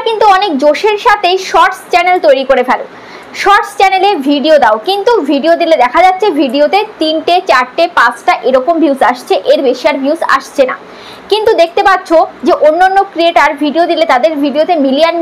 কিন্তু অনেক জোশের সাথে শর্টস চ্যানেল তৈরি করে ফেলো, শর্টস চ্যানেলে ভিডিও দাও, কিন্তু ভিডিও দিলে দেখা যাচ্ছে ভিডিওতে 3টে 4টে 5টা এরকম ভিউজ আসছে, এর বেশি আর ভিউজ আসছে না। কিন্তু দেখতে পাচ্ছ যে অন্য ক্রিয়েটার ভিডিও দিলে তাদের ভিডিওতে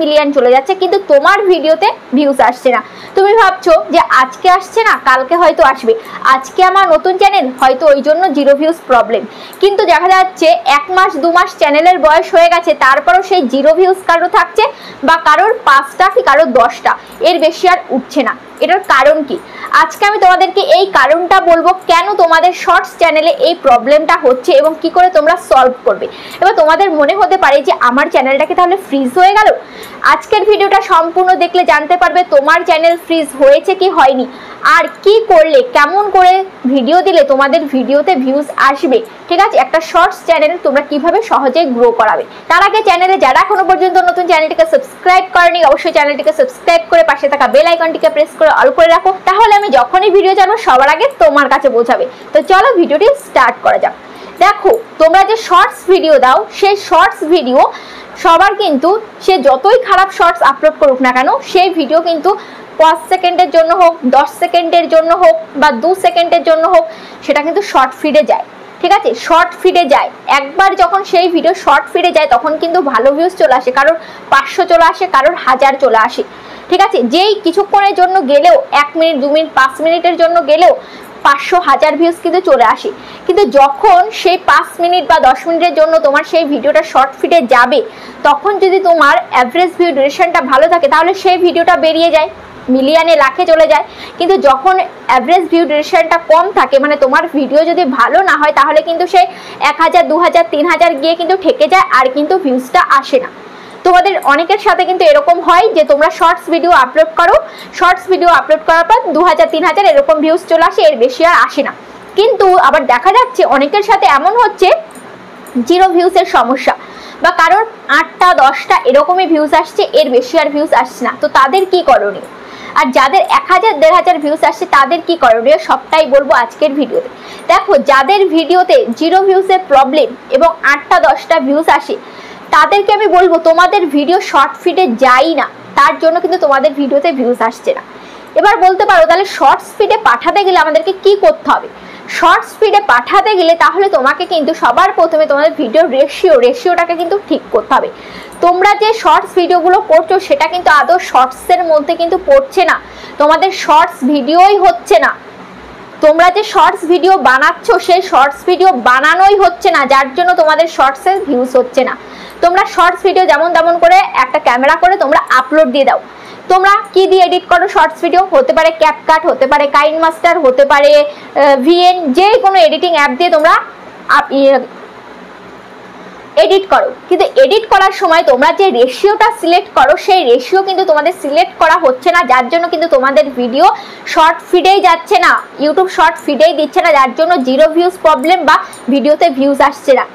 মিলিয়ন চলে যাচ্ছে, কিন্তু তোমার ভিডিওতে ভিউজ আসছে না। তুমি ভাবছো যে আজকে আসছে না, কালকে হয়তো আসবে, আজকে আমার নতুন চ্যানেল হয়তো ওই জন্য 0 ভিউজ প্রবলেম। কিন্তু দেখা যাচ্ছে 1 মাস 2 মাস চ্যানেলের বয়স হয়ে গেছে, তারপরও সেই 0 ভিউজ কারো থাকছে, বা কারোর 5টা কি কারোর 10টা, এর বেশি আর উঠছে না। এটার কারণ কি? আজকে আমি তোমাদেরকে এই কারণটা বলবো, কেন তোমাদের শর্টস চ্যানেলে এই প্রবলেমটা হচ্ছে এবং কি করে তোমরা সলভ করবে। এবার তোমাদের মনে হতে পারে যে আমার চ্যানেলটাকে তাহলে ফ্রিজ হয়ে গেল। আজকের ভিডিওটা সম্পূর্ণ দেখলে জানতে পারবে তোমার চ্যানেল ফ্রিজ হয়েছে কি হয়নি, আর কি করলে কেমন করে ভিডিও দিলে তোমাদের ভিডিওতে ভিউজ আসবে। ঠিক আছে, একটা শর্টস চ্যানেল তোমরা কিভাবে সহজেই গ্রো করাবে। তার আগে চ্যানেলে যারা এখনো পর্যন্ত নতুন, চ্যানেলটিকে সাবস্ক্রাইব করেনি অবশ্যই চ্যানেলটিকে সাবস্ক্রাইব করে পাশে থাকা বেল আইকনটিকে প্রেস করে অল করে রাখো, তাহলে আমি যখনই ভিডিও ছাড়বো সবার আগে তোমার কাছে পৌঁছাবে। তো চলো ভিডিওটি স্টার্ট করা যাক। দেখো, তোমরা যে শর্টস ভিডিও দাও, সেই শর্টস ভিডিও সবার কিন্তু, সে যতই খারাপ শর্টস আপলোড করুক না কেন, সেই ভিডিও কিন্তু 5 সেকেন্ডের জন্য হোক, 10 সেকেন্ডের জন্য হোক, বা 2 সেকেন্ডের জন্য হোক, সেটা কিন্তু শর্ট ফিডে যায়। ঠিক আছে, শর্ট ফিডে যায়। একবার যখন সেই ভিডিও শর্ট ফিডে যায় তখন কিন্তু ভালো ভিউজ চলে আসে, কারোর 500 চলে আসে, কারোর 1000 চলে আসে। ঠিক আছে, যেই কিছুক্ষণের জন্য গেলেও, 1 মিনিট 2 মিনিট 5 মিনিটের জন্য গেলেও 500 1000 ভিউজ কিন্তু চলে আসে। কিন্তু যখন সেই 5 মিনিট বা 10 মিনিটের জন্য তোমার সেই ভিডিওটা শর্ট ফিডে যাবে, তখন যদি তোমার অ্যাভারেজ ভিউ ডিউরেশনটা ভালো থাকে, তাহলে সেই ভিডিওটা বেরিয়ে যায়, মিলিয়নে লাখে চলে যায়। কিন্তু যখন অ্যাভারেজ ভিউ ডিউরেশনটা কম থাকে, মানে তোমার ভিডিও যদি ভালো না হয়, তাহলে কিন্তু সেই 1000 2000 3000 গিয়ে কিন্তু ঠেকে যায়, আর কিন্তু ভিউজটা আসে না। তোমাদের অনেকের সাথে কিন্তু এরকম হয় যে তোমরা শর্টস ভিডিও আপলোড করো, শর্টস ভিডিও আপলোড করার পর 2000 3000 এরকম ভিউজ চলে আসে, এর বেশি আর আসে না। কিন্তু আবার দেখা যাচ্ছে অনেকের সাথে এমন হচ্ছে 0 ভিউজের সমস্যা, বা কারোর 8টা 10টা এরকমই ভিউজ আসছে, এর বেশি আর ভিউজ আসছে না। তো তাদের কি করণীয়? আর যাদের 1000 1500 ভিউজ আসছে তাদের কি করণীয়, সবটাই বলবো আজকের ভিডিওতে। দেখো, যাদের ভিডিওতে 0 ভিউজের প্রবলেম এবং 8টা 10টা ভিউজ আসে, তাদেরকে আমি বলবো তোমাদের ভিডিও শর্ট ফিডে যাই না, তার জন্য কিন্তু তোমাদের ভিডিওতে ভিউজ আসছে না। এবার বলতে পারো তাহলে শর্টস ফিডে পাঠাতে গেলে আমাদেরকে কি করতে হবে? শর্টস ফিডে পাঠাতে গেলে তাহলে তোমাকে কিন্তু সবার প্রথমে তোমাদের ভিডিওর রেশিওটাকে কিন্তু ঠিক করতে হবে। তোমরা যে শর্টস ভিডিওগুলো করছো সেটা কিন্তু আদৌ শর্টসের মধ্যে কিন্তু পড়ছে না, তোমাদের শর্টস ভিডিওই হচ্ছে না। তোমরা যে শর্টস ভিডিও বানাচ্ছ সেই শর্টস ভিডিও বানানোই হচ্ছে না, যার জন্য তোমাদের শর্টসের ভিউজ হচ্ছে না। তোমরা শর্টস ভিডিও যেমন তেমন করে একটা ক্যামেরা করে তোমরা আপলোড দিয়ে দাও। তোমরা কি দিয়ে এডিট করো শর্টস ভিডিও? হতে পারে ক্যাপকাট, হতে পারে কাইনমাস্টার, হতে পারে ভিএন, যে কোনো এডিটিং অ্যাপ দিয়ে তোমরা এডিট করো। কিন্তু এডিট করার সময় তোমরা যে রেশিওটা সিলেক্ট করো, সেই রেশিও কিন্তু তোমাদের সিলেক্ট করা হচ্ছে না, যার জন্য কিন্তু তোমাদের ভিডিও শর্ট ফিডেই যাচ্ছে না, ইউটিউব শর্ট ফিডেই দিচ্ছে না, যার জন্য 0 ভিউজ প্রবলেম বা ভিডিওতে ভিউজ আসছে না।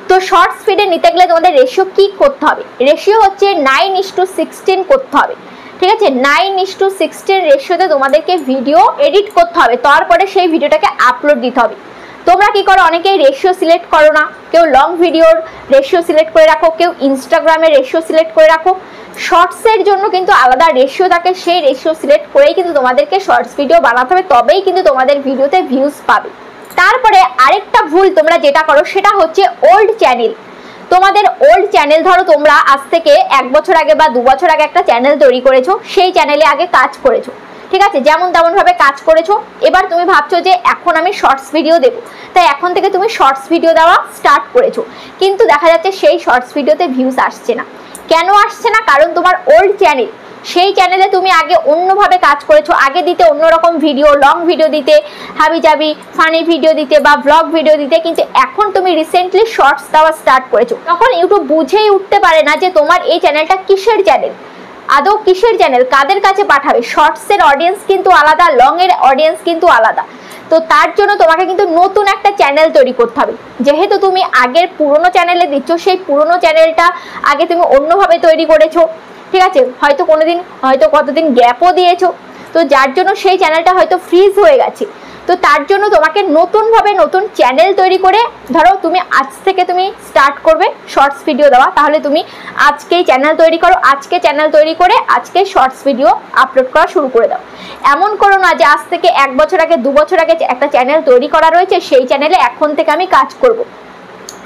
তো শর্টস ফিডে নিতে গেলে তোমাদের রেশিও কি করতে হবে? রেশিও হচ্ছে 9:16 করতে হবে। ঠিক আছে, 9:16 রেশিওতে তোমাদেরকে ভিডিও এডিট করতে হবে, তারপরে সেই ভিডিওটাকে আপলোড দিতে হবে। তোমরা কি করো, অনেকেই রেশিও সিলেক্ট করো না, কেউ লং ভিডিওর রেশিও সিলেক্ট করে রাখো, কেউ ইনস্টাগ্রামের রেশিও সিলেক্ট করে রাখো। শর্টসের জন্য কিন্তু আলাদা রেশিও থাকে, সেই রেশিও সিলেক্ট করেই কিন্তু তোমাদেরকে শর্টস ভিডিও বানাতে হবে, তবেই কিন্তু তোমাদের ভিডিওতে ভিউজ পাবে। তারপরে আরেকটা ভুল তোমরা যেটা করো সেটা হচ্ছে ওল্ড চ্যানেল। তোমাদের ওল্ড চ্যানেল, ধরো তোমরা আজ থেকে 1 বছর আগে বা 2 বছর আগে একটা চ্যানেল তৈরি করেছো, সেই চ্যানেলে আগে কাজ করেছো, ঠিক আছে, যেমন তেমন ভাবে কাজ করেছো। এবার তুমি ভাবছো যে এখন আমি শর্টস ভিডিও দেবো, তাই এখন থেকে তুমি শর্টস ভিডিও দেওয়া স্টার্ট করেছো, কিন্তু দেখা যাচ্ছে সেই শর্টস ভিডিওতে ভিউজ আসছে না। কেন আসছে না? কারণ তোমার ওল্ড চ্যানেল, সেই চ্যানেলে তুমি আগে অন্যভাবে কাজ করেছো, আগে দিতে অন্যরকম ভিডিও, লং ভিডিও দিতে, হাবিজাবি ফানি ভিডিও দিতে বা ব্লগ ভিডিও দিতে, কিন্তু এখন তুমি রিসেন্টলি শর্টস দেওয়া স্টার্ট করেছো। তখন ইউটিউব বুঝেই উঠতে পারে না যে তোমার এই চ্যানেলটা কিসের চ্যানেল, আদৌ কিসের চ্যানেল, কাদের কাছে পাঠাবে। শর্টসের অডিয়েন্স কিন্তু আলাদা, লং এর অডিয়েন্স কিন্তু আলাদা। তো তার জন্য তোমাকে কিন্তু নতুন একটা চ্যানেল তৈরি করতে হবে। যেহেতু তুমি আগের পুরনো চ্যানেলে দিচ্ছ, সেই পুরনো চ্যানেলটা আগে তুমি অন্যভাবে তৈরি করেছো, ঠিক আছে, হয়তো কতদিন গ্যাপও দিয়েছো, তো যার জন্য সেই চ্যানেলটা হয়তো ফ্রিজ হয়ে গেছে। তো তার জন্য তোমাকে নতুনভাবে নতুন চ্যানেল তৈরি করে, ধরো তুমি আজ থেকে তুমি স্টার্ট করবে শর্টস ভিডিও দেওয়া, তাহলে তুমি আজকেই চ্যানেল তৈরি করো, আজকে চ্যানেল তৈরি করে আজকে শর্টস ভিডিও আপলোড করা শুরু করে দাও। এমন করো না যে আজ থেকে 1 বছর আগে 2 বছর আগে একটা চ্যানেল তৈরি করা রয়েছে, সেই চ্যানেলে এখন থেকে আমি কাজ করব,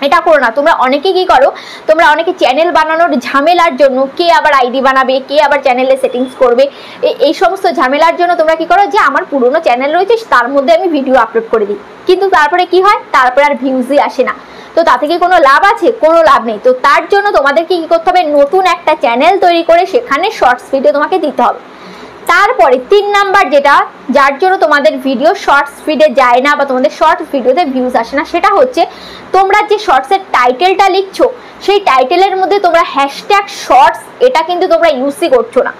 এটা করো না। তোমরা অনেকে কি করো, তোমরা অনেকে চ্যানেল বানানোর ঝামেলার জন্য, কে আবার আইডি বানাবে, কে আবার চ্যানেলে সেটিংস করবে, এই সমস্ত ঝামেলার জন্য তোমরা কি করো যে আমার পুরনো চ্যানেল রয়েছে তার মধ্যে আমি ভিডিও আপলোড করে দিই, কিন্তু তারপরে কি হয়, তারপরে আর ভিউজই আসে না। তো তা থেকে কোনো লাভ আছে? কোনো লাভ নেই। তো তার জন্য তোমাদেরকে কি করতে হবে, নতুন একটা চ্যানেল তৈরি করে সেখানে শর্টস ভিডিও তোমাকে দিতে হবে। তারপরে 3 নাম্বার যেটা, যার জন্য তোমাদের ভিডিও শর্টস ফিডে যায় না বা তোমাদের শর্ট ভিডিওতে ভিউজ আসে না, সেটা হচ্ছে তোমরা যে শর্টসের টাইটেলটা লিখছো সেই টাইটেলের মধ্যে তোমরা হ্যাশট্যাগ শর্টস এটা কিন্তু তোমরা ইউজই করছো না।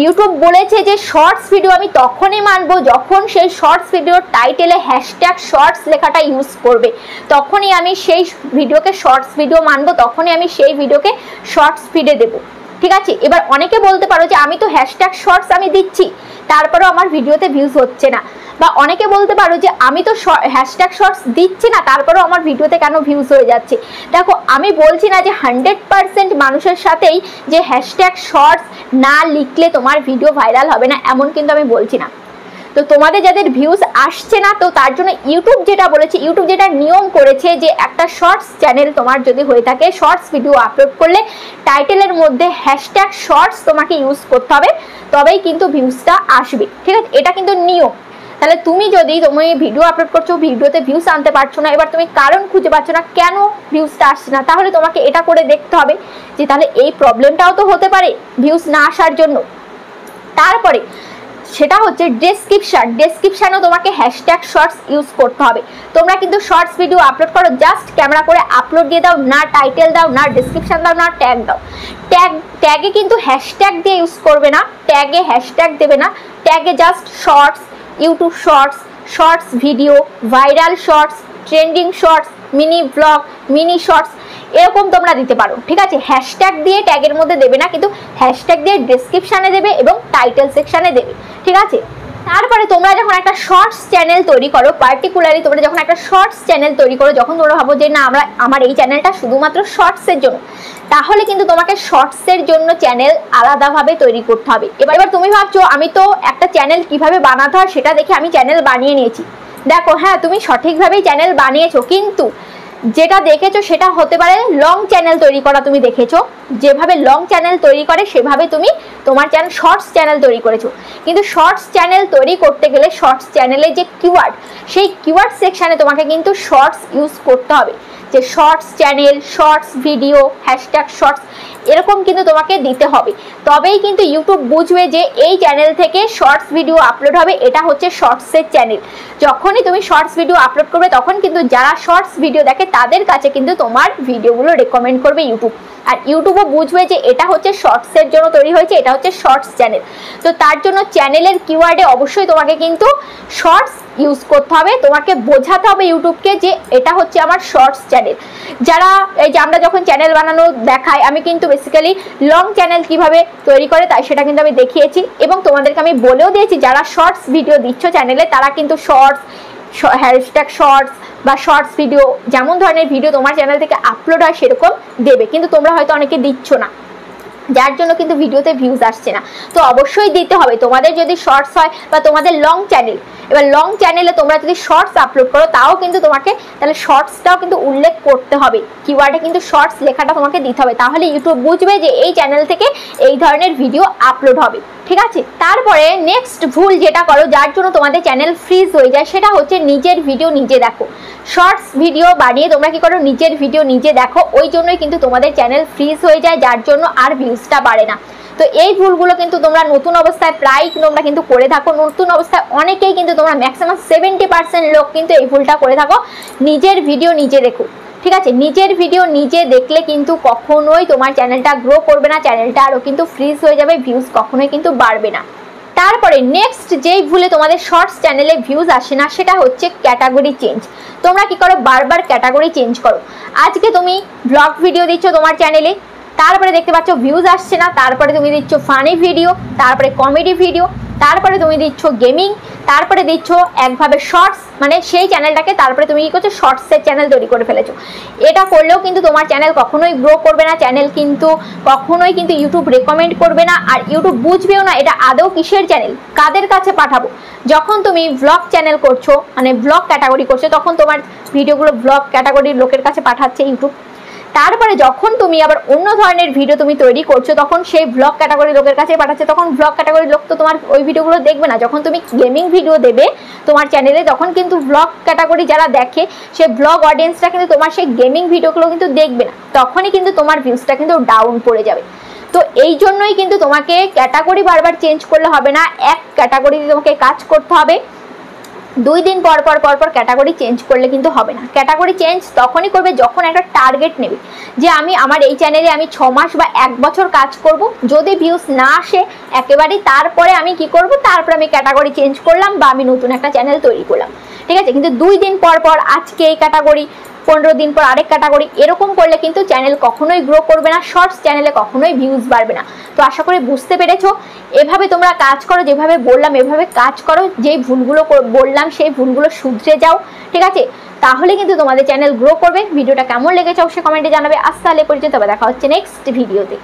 ইউটিউব বলেছে যে শর্টস ভিডিও আমি তখনই মানবো যখন সেই শর্টস ভিডিওর টাইটেলে হ্যাশট্যাগ শর্টস লেখাটা ইউজ করবে, তখনই আমি সেই ভিডিওকে শর্টস ভিডিও মানবো, তখনই আমি সেই ভিডিওকে শর্টস ফিডে দেবো। ঠিক আছে, এবার অনেকে বলতে পারো যে আমি তো হ্যাশট্যাগ শর্টস আমি দিচ্ছি তারপরেও আমার ভিডিওতে ভিউজ হচ্ছে না, বা অনেকে বলতে পারো যে আমি তো হ্যাশট্যাগ শর্টস দিচ্ছি না তারপরেও আমার ভিডিওতে কেন ভিউজ হয়ে যাচ্ছে। দেখো, আমি বলছি না যে 100% মানুষের সাথেই যে হ্যাশট্যাগ শর্টস না লিখলে তোমার ভিডিও ভাইরাল হবে না, এমন কিন্তু আমি বলছি না। তো তোমাদের যাদের ভিউজ আসছে না, তো তার জন্য ইউটিউব যেটা বলেছে, ইউটিউব যেটা নিয়ম করেছে যে একটা শর্টস চ্যানেল তোমার যদি হয়ে থাকে, শর্টস ভিডিও আপলোড করলে টাইটেলের মধ্যে হ্যাশট্যাগ শর্টস তোমাকে ইউজ করতে হবে, তবেই কিন্তু ভিউজটা আসবে। ঠিক আছে, এটা কিন্তু নিয়ম। তাহলে তুমি ভিডিও আপলোড করছো, ভিডিওতে ভিউজ আনতে পারছো না, এবার তুমি কারণ খুঁজে পাচ্ছ না কেন ভিউজটা আসছে না, তাহলে তোমাকে এটা করে দেখতে হবে যে তাহলে এই প্রবলেমটাও তো হতে পারে ভিউজ না আসার জন্য। তারপরে সেটা হচ্ছে ডেসক্রিপশানেও তোমাকে হ্যাশট্যাগ শর্টস ইউজ করতে হবে। তোমরা কিন্তু শর্টস ভিডিও আপলোড করো, জাস্ট ক্যামেরা করে আপলোড দিয়ে দাও, না টাইটেল দাও, না ডেসক্রিপশান দাও, না ট্যাগ দাও। ট্যাগে কিন্তু হ্যাশট্যাগ দিয়ে ইউজ করবে না, ট্যাগে হ্যাশট্যাগ দেবে না, ট্যাগে just shorts, YouTube shorts, shorts video, viral shorts, trending shorts, mini blog, mini shorts এরকম তোমরা দিতে পারো। ঠিক আছে, হ্যাশট্যাগ দিয়ে ট্যাগের মধ্যে দেবে না, কিন্তু হ্যাশট্যাগ দিয়ে ডেসক্রিপশানে দেবে এবং টাইটেল সেকশানে দেবে। ঠিক আছে, তারপরে তোমরা যখন একটা শর্টস চ্যানেল তৈরি করো, পার্টিকুলারলি তোমরা যখন একটা শর্টস চ্যানেল তৈরি করো, যখন তোমরা ভাবো যে না আমার এই চ্যানেলটা শুধুমাত্র শর্টসের জন্য, তাহলে কিন্তু তোমাকে শর্টসের জন্য চ্যানেল আলাদাভাবে তৈরি করতে হবে। এবার তুমি ভাবছো আমি তো একটা চ্যানেল কিভাবে বানাতে হয় সেটা দেখে আমি চ্যানেল বানিয়ে নিয়েছি। দেখো, হ্যাঁ তুমি সঠিকভাবেই চ্যানেল বানিয়েছো, কিন্তু যেটা দেখেছো সেটা হতে পারে লং চ্যানেল তৈরি করা তুমি দেখেছো, যেভাবে লং চ্যানেল তৈরি করে সেভাবে তুমি তোমার শর্টস চ্যানেল তৈরি করেছো। কিন্তু শর্টস চ্যানেল তৈরি করতে গেলে শর্টস চ্যানেলে যে কিওয়ার্ড, সেই কিওয়ার্ড সেকশানে তোমাকে কিন্তু শর্টস ইউজ করতে হবে, যে shorts channel, shorts video, hashtag shorts এরকম কিন্তু তোমাকে দিতে হবে, তবেই কিন্তু ইউটিউব বুঝবে যে এই চ্যানেল থেকে শর্টস ভিডিও আপলোড হবে, এটা হচ্ছে শর্টসের চ্যানেল। যখনই তুমি শর্টস ভিডিও আপলোড করবে তখন কিন্তু যারা শর্টস ভিডিও দেখে তাদের কাছে কিন্তু তোমার ভিডিওগুলো রেকমেন্ড করবে ইউটিউব, আর ইউটিউবও বুঝবে যে এটা হচ্ছে শর্টসের জন্য তৈরি হয়েছে, এটা হচ্ছে শর্টস চ্যানেল। তো তার জন্য চ্যানেলের কিওয়ার্ডে অবশ্যই তোমাকে কিন্তু শর্টস ইউজ করতে হবে, তোমাকে বোঝাতে হবে ইউটিউবকে যে এটা হচ্ছে আমার শর্টস চ্যানেল। যারা এই যে আমরা যখন চ্যানেল বানানো দেখাই, আমি কিন্তু বেসিক্যালি লং চ্যানেল কিভাবে তৈরি করে তাই সেটা কিন্তু আমি দেখিয়েছি, এবং তোমাদেরকে আমি বলেও দিয়েছি যারা শর্টস ভিডিও দিচ্ছ চ্যানেলে তারা কিন্তু শর্টস, হ্যাশট্যাগ শর্টস বা শর্টস ভিডিও, যেমন ধরনের ভিডিও তোমার চ্যানেল থেকে আপলোড হয় সেরকম দেবে, কিন্তু তোমরা হয়তো অনেকে দিচ্ছ না, যার জন্য কিন্তু ভিডিওতে ভিউজ আসছে না। তো অবশ্যই দিতে হবে তোমাদের যদি শর্টস হয় বা তোমাদের লং চ্যানেল। এবার লং চ্যানেলে তোমরা যদি শর্টস আপলোড করো তাও কিন্তু তোমাকে তাহলে শর্টসটাও কিন্তু উল্লেখ করতে হবে, কিওয়ার্ডে কিন্তু শর্টস লেখাটা তোমাকে দিতে হবে, তাহলে ইউটিউব বুঝবে যে এই চ্যানেল থেকে এই ধরনের ভিডিও আপলোড হবে। ঠিক আছে, তারপরে নেক্সট ভুল যেটা করো যার জন্য তোমাদের চ্যানেল ফ্রিজ হয়ে যায়, সেটা হচ্ছে নিজের ভিডিও নিজে দেখো। শর্টস ভিডিও বানিয়ে তোমরা কি করো, নিজের ভিডিও নিজে দেখো, ওই জন্যই কিন্তু তোমাদের চ্যানেল ফ্রিজ হয়ে যায়, যার জন্য আর ভিউজটা বাড়ে না। তো এই ভুলগুলো কিন্তু তোমরা নতুন অবস্থায় প্রায় তোমরা কিন্তু করে থাকো, নতুন অবস্থায় অনেকেই কিন্তু তোমরা ম্যাক্সিমাম 70% লোক কিন্তু এই ভুলটা করে থাকো, নিজের ভিডিও নিজে দেখো। ঠিক আছে, নিজের ভিডিও নিজে দেখলে কিন্তু কখনোই তোমার চ্যানেলটা গ্রো করবে না, চ্যানেলটা আরও কিন্তু ফ্রিজ হয়ে যাবে, ভিউজ কখনোই কিন্তু বাড়বে না। তারপরে নেক্সট যেই ভুলে তোমাদের শর্টস চ্যানেলে ভিউজ আসে না সেটা হচ্ছে ক্যাটাগরি চেঞ্জ। তোমরা কি করো, বারবার ক্যাটাগরি চেঞ্জ করো। আজকে তুমি ব্লগ ভিডিও দিচ্ছ তোমার চ্যানেলে, তারপরে দেখতে পাচ্ছ ভিউজ আসছে না, তারপরে তুমি দিচ্ছ ফানি ভিডিও, তারপরে কমেডি ভিডিও, তারপরে তুমি দিচ্ছ গেমিং, তারপরে দিচ্ছ একভাবে শর্টস, মানে সেই চ্যানেলটাকে তারপরে তুমি কি করছো, শর্টসের চ্যানেল তৈরি করে ফেলেছো। এটা করলেও কিন্তু তোমার চ্যানেল কখনোই গ্রো করবে না, চ্যানেল কিন্তু কখনোই কিন্তু ইউটিউব রেকমেন্ড করবে না, আর ইউটিউব বুঝবেও না এটা আদৌ কিসের চ্যানেল, কাদের কাছে পাঠাবো। যখন তুমি ব্লগ চ্যানেল করছো, মানে ব্লগ ক্যাটাগরি করছো, তখন তোমার ভিডিওগুলো ব্লগ ক্যাটাগরির লোকের কাছে পাঠাচ্ছে ইউটিউব। তারপরে যখন তুমি আবার অন্য ধরনের ভিডিও তুমি তৈরি করছো, তখন সেই ব্লগ ক্যাটাগরির লোকের কাছে পাঠাচ্ছে, তখন ব্লগ ক্যাটাগরির লোক তো তোমার ওই ভিডিওগুলো দেখবে না। যখন তুমি গেমিং ভিডিও দেবে তোমার চ্যানেলে, তখন কিন্তু ব্লগ ক্যাটাগরি যারা দেখে সেই ব্লগ অডিয়েন্সরা কিন্তু তোমার সেই গেমিং ভিডিওগুলো কিন্তু দেখবে না, তখনই কিন্তু তোমার ভিউজটা কিন্তু ডাউন পড়ে যাবে। তো এই জন্যই কিন্তু তোমাকে ক্যাটাগরি বারবার চেঞ্জ করলে হবে না, এক ক্যাটাগরিতে তোমাকে কাজ করতে হবে। 2 দিন পর পর ক্যাটাগরি চেঞ্জ করলে কিন্তু হবে না। ক্যাটাগরি চেঞ্জ তখনই করবে যখন একটা টার্গেট নেবে, যে আমি আমার এই চ্যানেলে আমি 6 মাস বা 1 বছর কাজ করব, যদি ভিউজ না আসে একেবারেই, তারপরে আমি কি করব, তারপরে আমি ক্যাটাগরি চেঞ্জ করলাম বা আমি নতুন একটা চ্যানেল তৈরি করলাম, ঠিক আছে। কিন্তু 2 দিন পর আজকে এই ক্যাটাগরি, 15 দিন পর আরেক ক্যাটাগরি, এরকম করলে কিন্তু চ্যানেল কখনোই গ্রো করবে না, শর্টস চ্যানেলে কখনোই ভিউজ বাড়বে না। তো আশা করি বুঝতে পেরেছো। এভাবে তোমরা কাজ করো, যেভাবে বললাম এভাবে কাজ করো, যেই ভুলগুলো বললাম সেই ভুলগুলো শুধরে যাও, ঠিক আছে, তাহলে কিন্তু তোমাদের চ্যানেল গ্রো করবে। ভিডিওটা কেমন লেগেছে অবশ্যই কমেন্টে জানাবে। আজ তাহলে পর্যন্ত, আবার দেখা হচ্ছে নেক্সট ভিডিওতে।